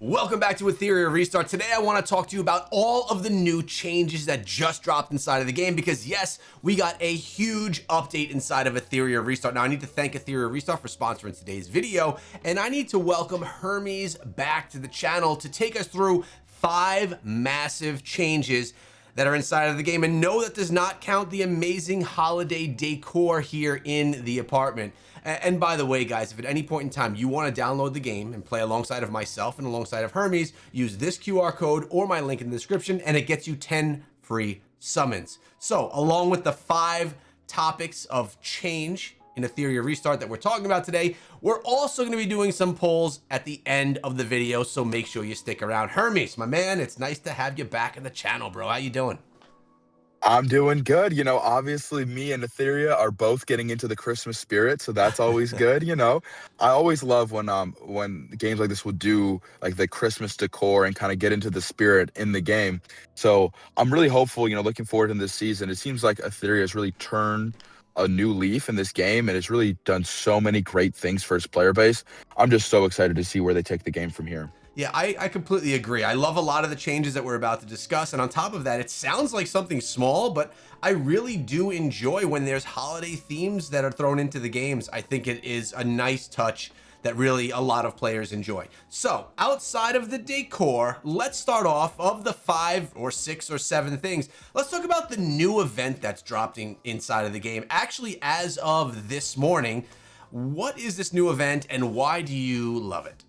Welcome back to Etheria Restart. Today I want to talk to you about all of the new changes that just dropped inside of the game because yes, we got a huge update inside of Etheria Restart. Now I need to thank Etheria Restart for sponsoring today's video, and I need to welcome Hermes back to the channel to take us through 5 massive changes that are inside of the game, and no, that does not count the amazing holiday decor here in the apartment. And by the way, guys, if at any point in time you want to download the game and play alongside of myself and alongside of Hermes, use this QR code or my link in the description and it gets you 10 free summons. So along with the 5 topics of change in Etheria Restart that we're talking about today, we're also going to be doing some polls at the end of the video, so make sure you stick around. Hermes, my man, it's nice to have you back in the channel, bro. How you doing? I'm doing good. Obviously me and Etheria are both getting into the Christmas spirit, so that's always good. I always love when games like this will do like the Christmas decor and kind of get into the spirit in the game. So I'm really hopeful, looking forward in this season. It seems like Etheria has really turned a new leaf in this game and has really done so many great things for its player base. I'm just so excited to see where they take the game from here. Yeah, I completely agree. I love a lot of the changes that we're about to discuss. And on top of that, it sounds like something small, but I really do enjoy when there's holiday themes that are thrown into the games. I think it is a nice touch that really a lot of players enjoy. So outside of the decor, let's start off of the 5 or 6 or 7 things. Let's talk about the new event that's dropping inside of the game. Actually, as of this morning, what is this new event and why do you love it?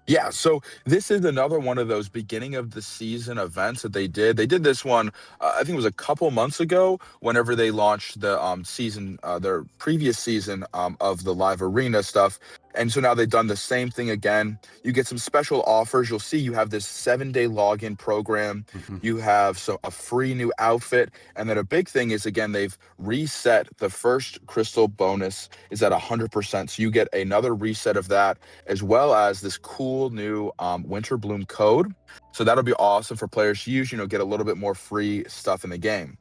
Yeah, so this is another one of those beginning of the season events that they did. They did this one, I think it was a couple months ago, whenever they launched the season, their previous season of the live arena stuff. And so now they've done the same thing again. You get some special offers. You'll see you have this 7-day login program. Mhm. You have a free new outfit. And then a big thing is, again, they've reset the first crystal bonus is at 100%. So you get another reset of that, as well as this cool new Winter Bloom code. So that'll be awesome for players to use, get a little bit more free stuff in the game.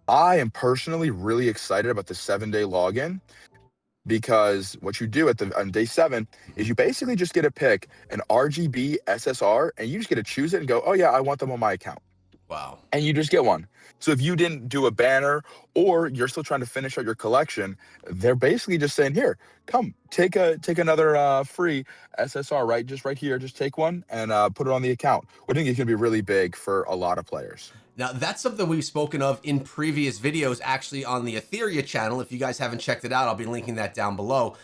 I am personally really excited about the 7-day login because what you do on day 7 is you basically just get to pick an RGB SSR and you just get to choose it and go, oh yeah, I want them on my account, Wow. and you just get one. So if you didn't do a banner or you're still trying to finish out your collection, they're basically just saying, here, come take another free SSR, right? Just right here, just take one and put it on the account. What I think is going to be really big for a lot of players. Now, that's something we've spoken of in previous videos, actually on the Etheria channel. If you guys haven't checked it out, I'll be linking that down below.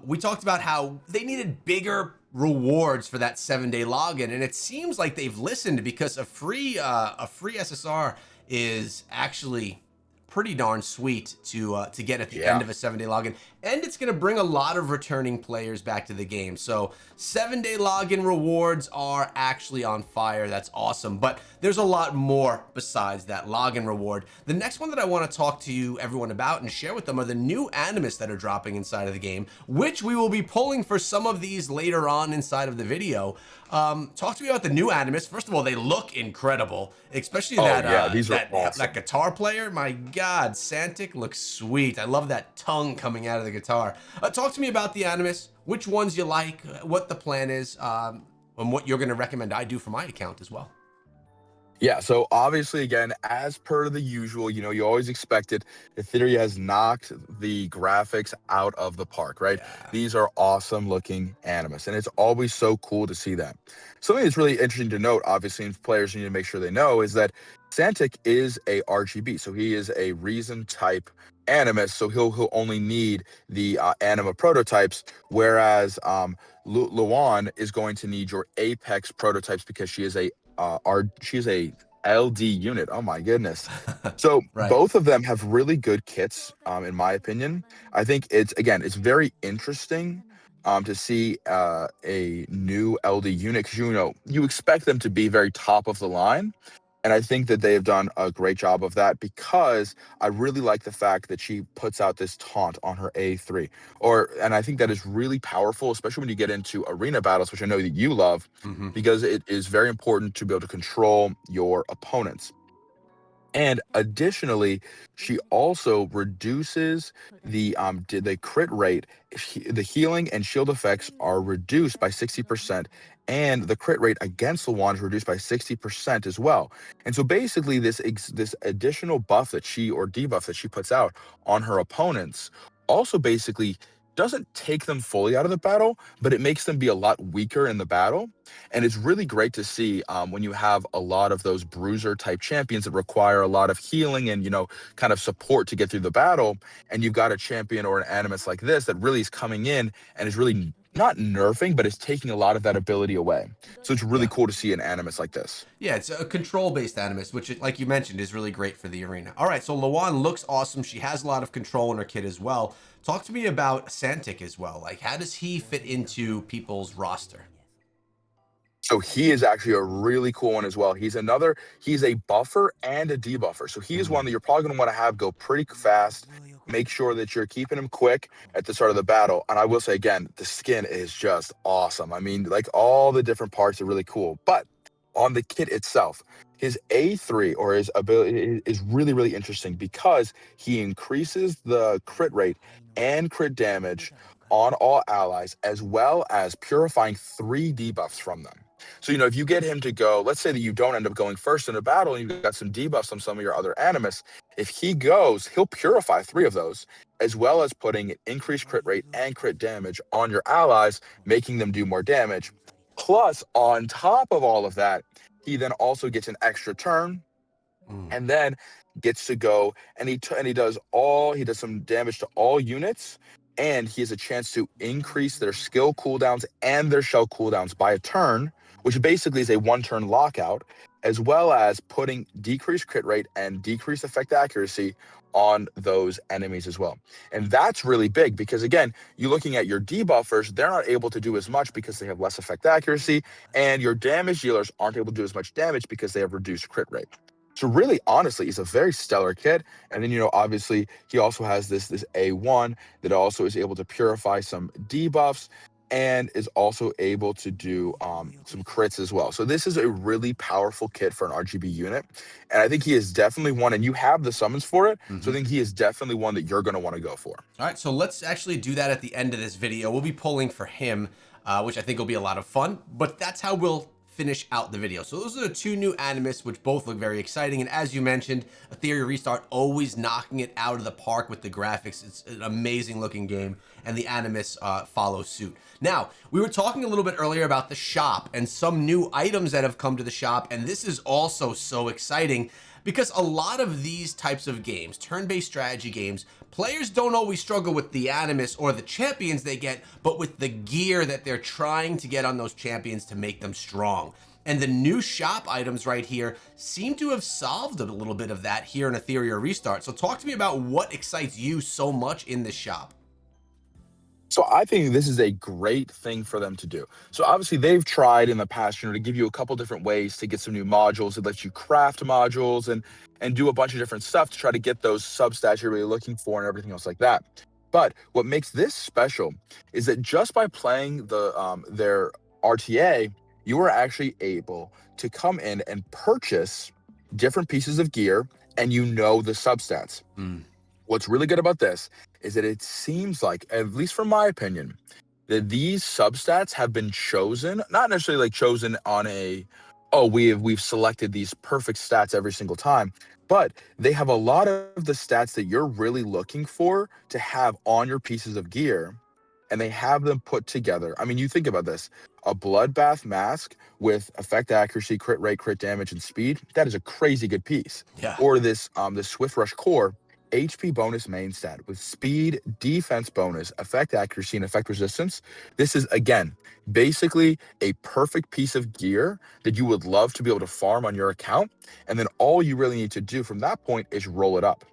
We talked about how they needed bigger rewards for that 7-day login, and it seems like they've listened because a free SSR is actually pretty darn sweet to get at the end Yeah. of a 7-day login, and it's going to bring a lot of returning players back to the game. So 7-day login rewards are actually on fire. That's awesome, but there's a lot more besides that login reward. The next one that I want to talk to you everyone about and share with them are the new animus that are dropping inside of the game, which we will be pulling for some of these later on inside of the video. Talk to me about the new animus. First of all, they look incredible, especially Oh that yeah, these are that awesome. guitar player. My God, Santic looks sweet. I love that tongue coming out of the guitar. Talk to me about the animus, which ones you like, what the plan is, and what you're going to recommend I do for my account as well. Yeah, so obviously, again, as per the usual, you always expect it. Etheria has knocked the graphics out of the park, right? Yeah. These are awesome looking animus, and it's always so cool to see that. Something that's really interesting to note, obviously, and players need to make sure they know, is that Santic is a RGB, so he is a reason type animus, so he'll only need the anima prototypes, whereas Luan is going to need your apex prototypes because she's a LD unit. Oh my goodness. So Right. both of them have really good kits, in my opinion. I think it's very interesting to see a new LD unit because you expect them to be very top of the line. And I think that they have done a great job of that because I really like the fact that she puts out this taunt on her A3. And I think that is really powerful, especially when you get into arena battles, which I know that you love, Hmm. because it is very important to be able to control your opponents. And additionally, she also reduces the crit rate. The healing and shield effects are reduced by 60%, and the crit rate against the wand is reduced by 60% as well. And so basically, this additional buff that she or debuff that she puts out on her opponents also basically doesn't take them fully out of the battle, but it makes them be a lot weaker in the battle. And it's really great to see when you have a lot of those bruiser type champions that require a lot of healing and, kind of support to get through the battle. And you've got a champion or an animus like this that really is coming in and is really not nerfing, but is taking a lot of that ability away. So it's really Yeah. cool to see an animus like this. Yeah, it's a control-based animus, which, like you mentioned, is really great for the arena. All right, so Lawan looks awesome. She has a lot of control in her kit as well. Talk to me about Santic as well. Like, how does he fit into people's roster? So he is actually a really cool one as well. He's a buffer and a debuffer. So he is one Mm. that you're probably going to want to have go pretty fast. Make sure that you're keeping him quick at the start of the battle. And I will say again, the skin is just awesome. I mean, like all the different parts are really cool. But on the kit itself, his A3 or his ability is really, really interesting because he increases the crit rate and crit damage on all allies, as well as purifying 3 debuffs from them. So, if you get him to go, let's say that you don't end up going first in a battle and you've got some debuffs on some of your other animus. If he goes, he'll purify 3 of those, as well as putting an increased crit rate and crit damage on your allies, making them do more damage. Plus, on top of all of that, he then also gets an extra turn Mm. and then gets to go and he does some damage to all units, and he has a chance to increase their skill cooldowns and their shell cooldowns by a turn, which basically is a 1 turn lockout, as well as putting decreased crit rate and decreased effect accuracy on those enemies as well. And that's really big because again, you're looking at your debuffers, they're not able to do as much because they have less effect accuracy, and your damage dealers aren't able to do as much damage because they have reduced crit rate. So really, honestly, he's a very stellar kid. And then, obviously he also has this A1 that also is able to purify some debuffs and is also able to do some crits as well. So this is a really powerful kit for an RGB unit. And I think he is definitely one, and you have the summons for it. So I Hmm. think he is definitely one that you're going to want to go for. All right, so let's actually do that at the end of this video. We'll be pulling for him, which I think will be a lot of fun, but that's how we'll finish out the video. So those are the 2 new animus, which both look very exciting. And as you mentioned, Etheria Restart always knocking it out of the park with the graphics. It's an amazing looking game, and the animus follow suit. Now, we were talking a little bit earlier about the shop and some new items that have come to the shop, and this is also so exciting because a lot of these types of games, turn-based strategy games, players don't always struggle with the animus or the champions they get, but with the gear that they're trying to get on those champions to make them strong. And the new shop items right here seem to have solved a little bit of that here in Etheria Restart. So talk to me about what excites you so much in this shop. So I think this is a great thing for them to do. So obviously they've tried in the past, to give you a couple different ways to get some new modules. It lets you craft modules and do a bunch of different stuff to try to get those substats you're really looking for and everything else like that. But what makes this special is that just by playing their RTA, you are actually able to come in and purchase different pieces of gear, and the substats. Mm. What's really good about this is that it seems like, at least from my opinion, that these substats have been chosen, not necessarily like chosen on we've selected these perfect stats every single time, but they have a lot of the stats that you're really looking for to have on your pieces of gear, and they have them put together. I mean, you think about this, a bloodbath mask with effect accuracy, crit rate, crit damage, and speed, that is a crazy good piece. Yeah. Or this Swift Rush core, HP bonus main stat with speed, defense bonus, effect accuracy, and effect resistance. This is, again, basically a perfect piece of gear that you would love to be able to farm on your account. And then all you really need to do from that point is roll it up.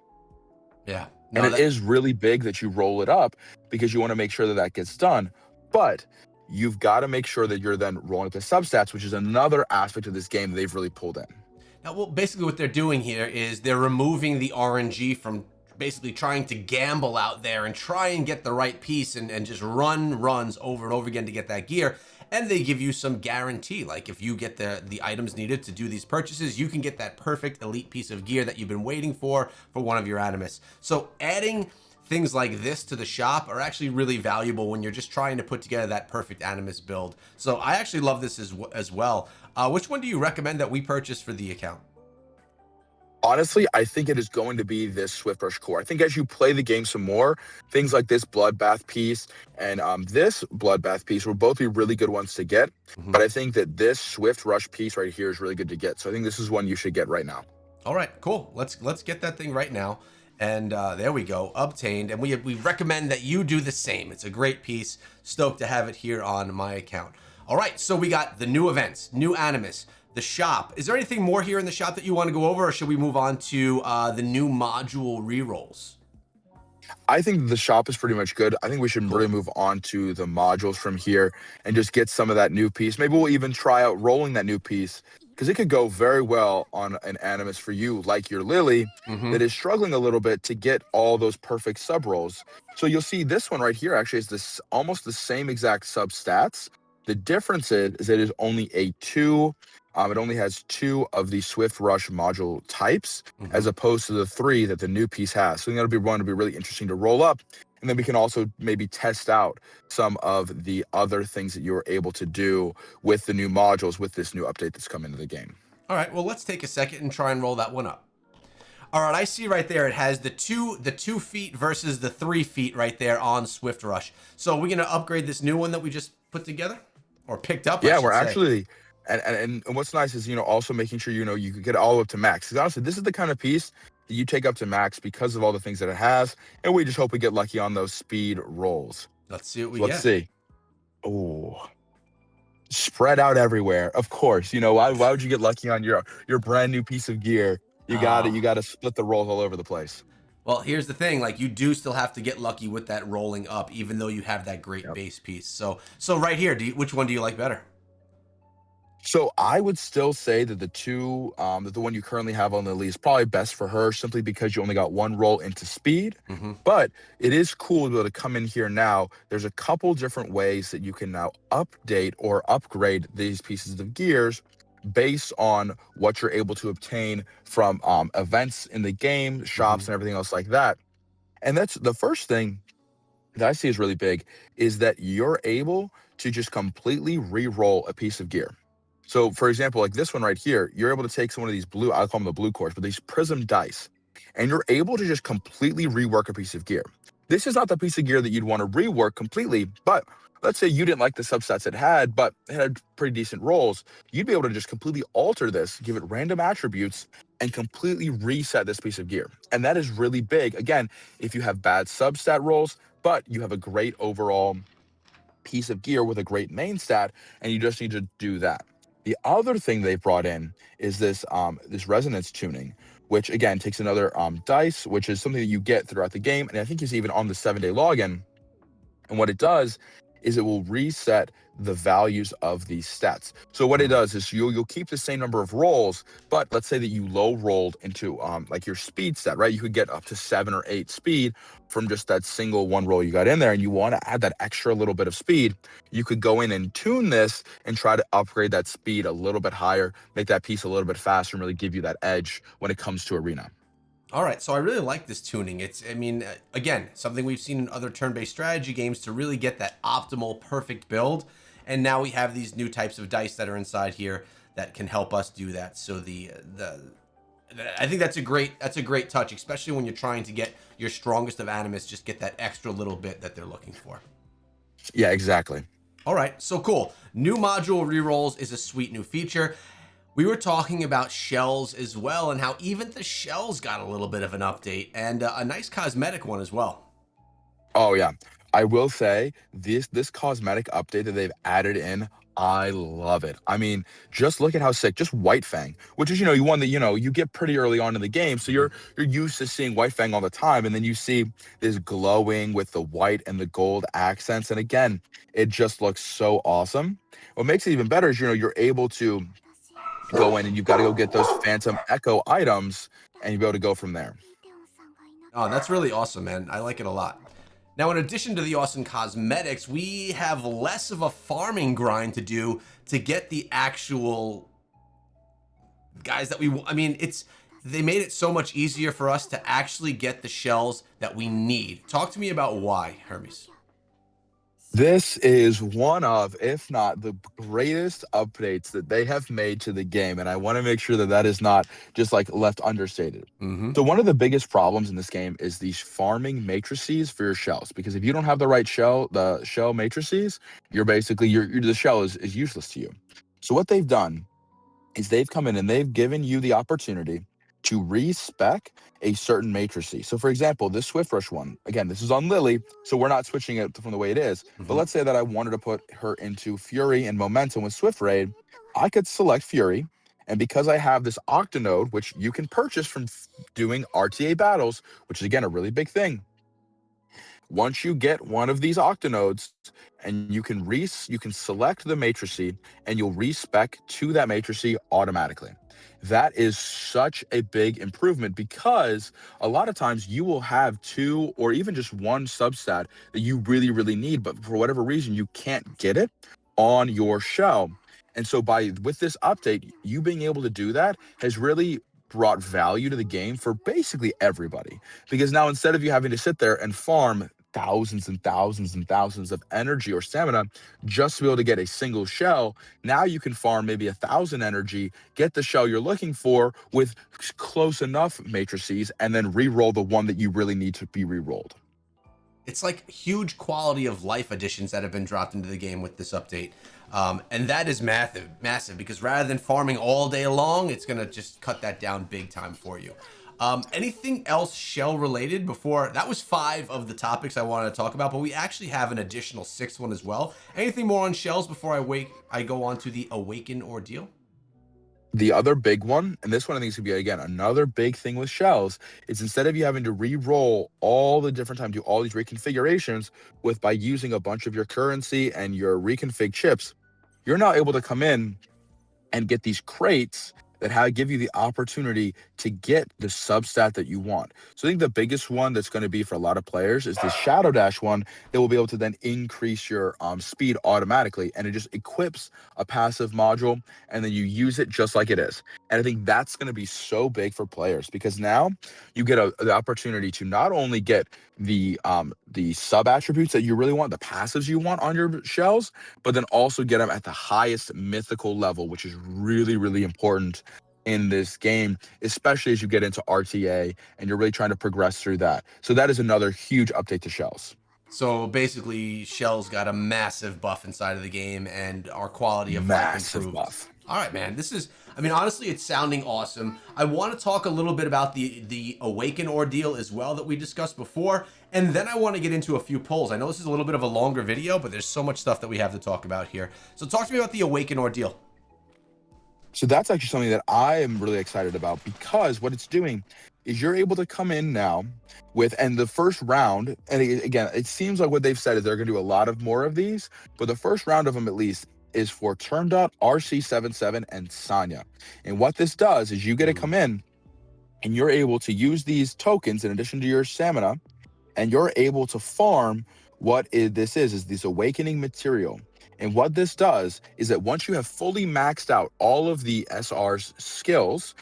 Yeah. And No, it is really big that you roll it up because you want to make sure that that gets done. But you've got to make sure that you're then rolling up the substats, which is another aspect of this game that they've really pulled in. Now, well, basically what they're doing here is they're removing the RNG from basically trying to gamble out there and try and get the right piece and just run runs over and over again to get that gear. and they give you some guarantee. Like if you get the items needed to do these purchases, you can get that perfect elite piece of gear that you've been waiting for one of your Animus. So adding things like this to the shop are actually really valuable when you're just trying to put together that perfect Animus build. So I actually love this as well. Which one do you recommend that we purchase for the account? Honestly, I think it is going to be this Swift Rush core. I think as you play the game some more, things like this Bloodbath piece and this Bloodbath piece will both be really good ones to get. Mhm. But I think that this Swift Rush piece right here is really good to get. So I think this is one you should get right now. All right, cool. Let's get that thing right now. And there we go, obtained. And we recommend that you do the same. It's a great piece. Stoked to have it here on my account. All right, so we got the new events, new Animus, the shop. Is there anything more here in the shop that you want to go over, or should we move on to the new module rerolls? I think the shop is pretty much good. I think we should Cool. really move on to the modules from here and just get some of that new piece. Maybe we'll even try out rolling that new piece because it could go very well on an Animus for you, like your Lily, that Mm-hmm. is struggling a little bit to get all those perfect sub rolls. So you'll see this one right here actually is this almost the same exact sub stats. The difference is it is only a two. It only has two of the Swift Rush module types Mm-hmm. as opposed to the three that the new piece has. So I think that'll be one to be really interesting to roll up. And then we can also maybe test out some of the other things that you were able to do with the new modules with this new update that's come into the game. All right, well, let's take a second and try and roll that one up. All right, I see right there it has the 2 feet versus the 3 feet right there on Swift Rush. So are we gonna upgrade this new one that we just put together? Or picked up, I Yeah, we're should say. actually and what's nice is also making sure you can get it all the way up to max. Because honestly, this is the kind of piece that you take up to max because of all the things that it has, and we just hope we get lucky on those speed rolls. Let's see what we So let's get. see. Oh, spread out everywhere. Of course, why would you get lucky on your brand new piece of gear? You Ah. got to split the rolls all over the place. Well, here's the thing, like you do still have to get lucky with that rolling up, even though you have that great Yep. base piece. So right here, which one do you like better? So I would still say that that the one you currently have on the lead is probably best for her simply because you only got one roll into speed. Mm-hmm. But it is cool to be able to come in here now. There's a couple different ways that you can now update or upgrade these pieces of gears based on what you're able to obtain from events in the game, Mm-hmm. shops, and everything else like that. And that's the first thing that I see is really big is that you're able to just completely re-roll a piece of gear. So, for example, like this one right here, you're able to take some of these blue, I call them the blue cores, but these prism dice, and you're able to just completely rework a piece of gear. This is not the piece of gear that you'd want to rework completely, but let's say you didn't like the subsets it had, but it had pretty decent rolls. You'd be able to just completely alter this, give it random attributes, and completely reset this piece of gear. And that is really big. Again, if you have bad substat rolls, but you have a great overall piece of gear with a great main stat, and you just need to do that. The other thing they've brought in is this resonance tuning, which again takes another dice, which is something that you get throughout the game, and I think is even on the 7-day login. And what it does is it will reset the values of these stats. So what it Mm-hmm. does is you'll keep the same number of rolls, but let's say that you low rolled into like your speed stat, right? You could get up to 7 or 8 speed from just that single one roll you got in there, and you want to add that extra little bit of speed. You could go in and tune this and try to upgrade that speed a little bit higher, make that piece a little bit faster, and really give you that edge when it comes to arena. All right, so I really like this tuning. I mean, again, something we've seen in other turn-based strategy games to really get that optimal, perfect build. And now we have these new types of dice that are inside here that can help us do that. So I think that's a great touch, especially when you're trying to get your strongest of Animus, just get that extra little bit that they're looking for. Yeah, exactly. All right, so cool. New module rerolls is a sweet new feature. We were talking about shells as well, and how even the shells got a little bit of an update and a nice cosmetic one as well. Oh yeah. I will say this cosmetic update that they've added in, I love it. I mean, just look at how sick. Just White Fang, which is you one that you get pretty early on in the game, so Mhm. you're used to seeing White Fang all the time, and then you see this glowing with the white and the gold accents, and again, it just looks so awesome. What makes it even better is you're able to go in and you've got to go get those Phantom Echo items, and you'll be able to go from there. Oh, that's really awesome, man. I like it a lot. Now, in addition to the awesome cosmetics, we have less of a farming grind to do to get the actual guys that I mean, they made it so much easier for us to actually get the shells that we need. Talk to me about why, Hermes. This is one of, if not the greatest updates that they have made to the game, and I want to make sure that that is not just like left understated. Mm-hmm. So one of the biggest problems in this game is these farming matrices for your shells, because if you don't have the right the shell matrices, you're basically the shell is useless to you. So what they've done is they've come in and they've given you the opportunity to respec a certain matrice. So, for example, this Swift Rush one, again, this is on Lily, so we're not switching it from the way it is. But Mm-hmm. let's say that I wanted to put her into Fury and Momentum with Swift Raid. I could select Fury, and because I have this Octonode, which you can purchase from doing RTA battles, which is again a really big thing. Once you get one of these octanodes and you can select the matrice and you'll respec to that matrice automatically. That is such a big improvement because a lot of times you will have two or even just one substat that you really need, but for whatever reason you can't get it on your shell. And so by with this update, you being able to do that has really brought value to the game for basically everybody, because now instead of you having to sit there and farm thousands and thousands and thousands of energy or stamina just to be able to get a single shell, now you can farm maybe 1,000 energy, get the shell you're looking for with close enough matrices, and then re-roll the one that you really need to be re-rolled. It's like huge quality of life additions that have been dropped into the game with this update. And that is massive, because rather than farming all day long, it's going to just cut that down big time for you. Anything else shell related before? That was 5 of the topics I wanted to talk about, but we actually have an additional 6th one as well. Anything more on shells before I go on to the Awaken Ordeal? The other big one, and this one I think is gonna be again another big thing with shells, is instead of you having to re-roll all the different time, do all these reconfigurations with by using a bunch of your currency and your reconfig chips, you're now able to come in and get these crates that give you the opportunity to get the substat that you want. So I think the biggest one that's going to be for a lot of players is the Shadow Dash one that will be able to then increase your speed automatically, and it just equips a passive module, and then you use it just like it is. And I think that's going to be so big for players because now you get the opportunity to not only get the sub attributes that you really want, the passives you want on your shells, but then also get them at the highest mythical level, which is really important in this game, especially as you get into RTA and you're really trying to progress through that. So that is another huge update to shells. So basically, shells got a massive buff inside of the game, and our quality of life Massive improved. buff. All right, man. I mean, honestly, it's sounding awesome. I want to talk a little bit about the Awaken Ordeal as well that we discussed before, and then I want to get into a few polls. I know this is a little bit of a longer video, but there's so much stuff that we have to talk about here. So talk to me about the Awaken Ordeal. So that's actually something that I am really excited about because what it's doing is you're able to come in now and the first round, and again, it seems like what they've said is they're going to do a lot of more of these, but the first round of them at least is for Turn Dot, RC77, and Sanya. And what this does is you get to come in and you're able to use these tokens in addition to your stamina, and you're able to farm this is this awakening material. And what this does is that once you have fully maxed out all of the SR's skills,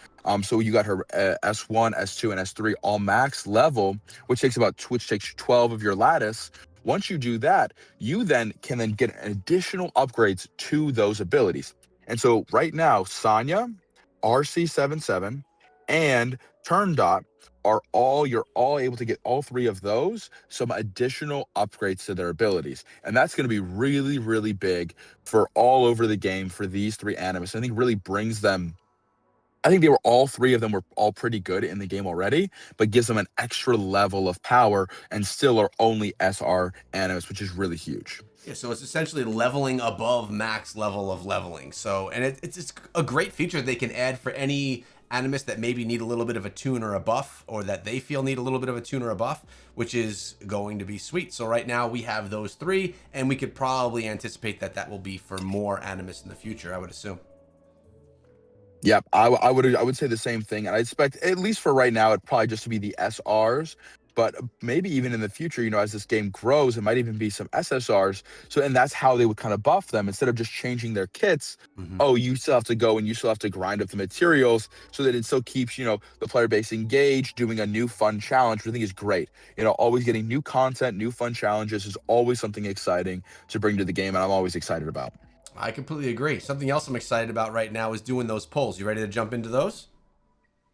so you got her S1, S2, and S3 all max level, which takes 12 of your lattice. Once you do that, you then can get additional upgrades to those abilities. And so right now, Sanya, RC77, and Turn Dot you're all able to get all 3 of those, some additional upgrades to their abilities. And that's going to be really big for all over the game for these 3 animists. I think really brings them, I think all 3 of them were all pretty good in the game already, but gives them an extra level of power and still are only SR animists, which is really huge. Yeah, so it's essentially leveling above max level of leveling. So, and it's a great feature they can add for any animus that maybe need a little bit of a tune or a buff, or that they feel need a little bit of a tune or a buff, which is going to be sweet. So right now we have those 3, and we could probably anticipate that will be for more animus in the future, I would assume. Yep, I would say the same thing, and I expect at least for right now, it probably just to be the SRs. but maybe even in the future, as this game grows, it might even be some SSRs. So, and that's how they would kind of buff them instead of just changing their kits. Hmm. Oh, you still have to go and you still have to grind up the materials so that it still keeps, the player base engaged, doing a new fun challenge, which I think is great. Always getting new content, new fun challenges is always something exciting to bring to the game, and I'm always excited about. I completely agree. Something else I'm excited about right now is doing those polls. You ready to jump into those?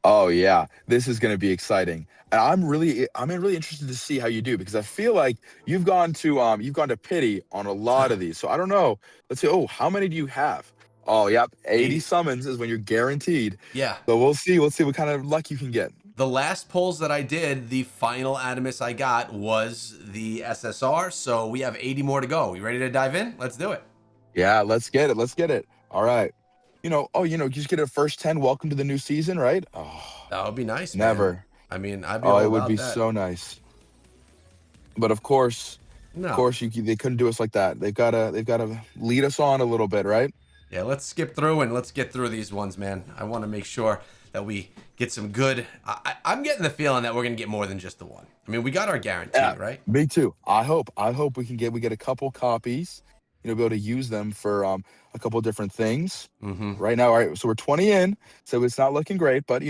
Oh yeah, this is going to be exciting. And I'm really interested to see how you do because I feel like you've gone to pity on a lot of these. So I don't know. Let's see. Oh, how many do you have? Oh, yep, 80 80. summons is when you're guaranteed. Yeah. So we'll see. We'll see what kind of luck you can get. The last polls that I did, the final Animus I got was the SSR. So we have 80 more to go. You ready to dive in? Let's do it. Yeah, let's get it. Let's get it. All right. Just get a first 10. Welcome to the new season, right? Oh, That would be nice, man. never. I mean, I'd be Oh, all it would about be that. so nice. But of course, No. they couldn't do us like that. They've gotta lead us on a little bit, right? Yeah, let's skip through and let's get through these ones, man. I want to make sure that we get some good. I'm getting the feeling that we're gonna get more than just the one. I mean, we got our guarantee, Yeah, right? me too. I hope we get a couple copies, be able to use them for a couple different things. Mm-hmm. Right now, all right, so we're 20 in, so it's not looking great, but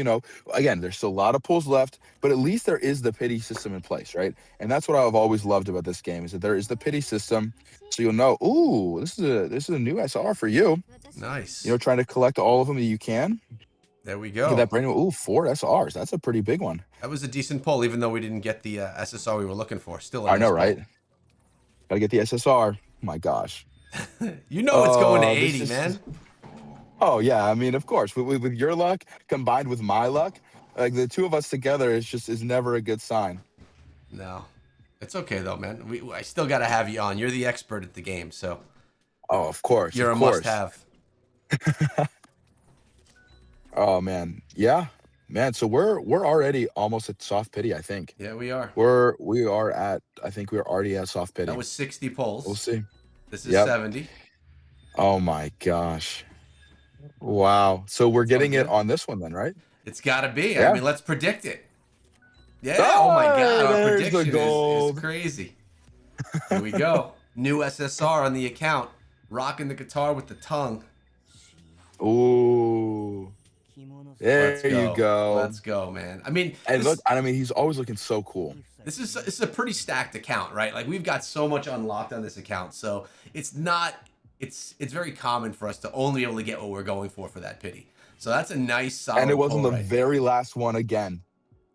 again, there's still a lot of pulls left, but at least there is the pity system in place, right? And that's what I've always loved about this game is that there is the pity system, so you'll know, ooh, this is a new SR for you. Nice. Trying to collect all of them that you can. There we Get go. that brand new, ooh, 4 SRs. That's a pretty big one. That was a decent poll, even though we didn't get the SSR we were looking for. Still a I know, nice right? poll. Gotta get the SSR. My gosh. You know it's going to This 80, is man. Oh yeah, I mean, of course, with your luck combined with my luck, like the two of us together is never a good sign. No, it's okay though, man. I still got to have you on. You're the expert at the game, so Oh, of course, you're of a course. must-have. Oh man, yeah, man. So we're already almost at soft pity. I think Yeah, we are. we are at. I think we're already at soft That pity. was 60 We'll polls. see. This is Yep. 70. Oh my gosh. Wow. So we're It's all getting it good. on this one then, right? It's got to be. I Yeah. mean, let's predict it. Yeah. Oh my God, Ah, our there's the prediction is gold. crazy. Here we go. New SSR on the account. Rocking the guitar with the tongue. Ooh. Let's There you go. go. Let's go, man. I mean, And look, this I mean, he's always looking so cool. this is a pretty stacked account, right? Like we've got so much unlocked on this account, so it's not it's very common for us to only be able to get what we're going for that pity. So that's a nice And it solid wasn't pull the right there. very last one again.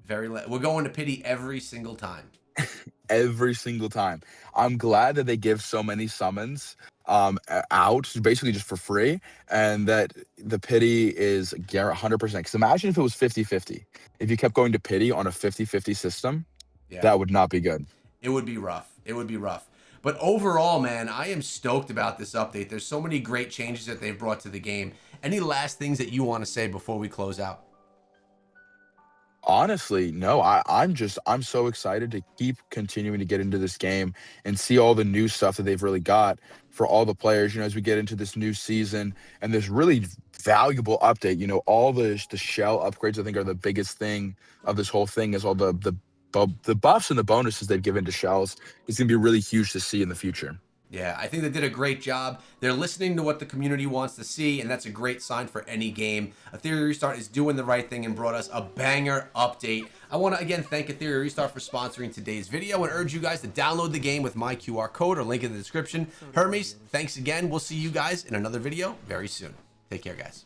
We're going to pity every single time. Every single time. I'm glad that they give so many summons out basically just for free and that the pity is 100%. Because imagine if it was 50-50. If you kept going to pity on a 50-50 system, Yeah. that would not be good. It would be rough. It would be rough. But overall, man, I am stoked about this update. There's so many great changes that they've brought to the game. Any last things that you want to say before we close out? Honestly, no, I'm so excited to keep continuing to get into this game and see all the new stuff that they've really got for all the players, as we get into this new season and this really valuable update. All the shell upgrades I think are the biggest thing of this whole thing is all the buffs and the bonuses they've given to shells. It's gonna be really huge to see in the future. Yeah, I think they did a great job. They're listening to what the community wants to see, and that's a great sign for any game. Etheria Restart is doing the right thing and brought us a banger update. I want to again thank Etheria Restart for sponsoring today's video and urge you guys to download the game with my QR code or link in the description. Hermes, thanks again. We'll see you guys in another video very soon. Take care, guys.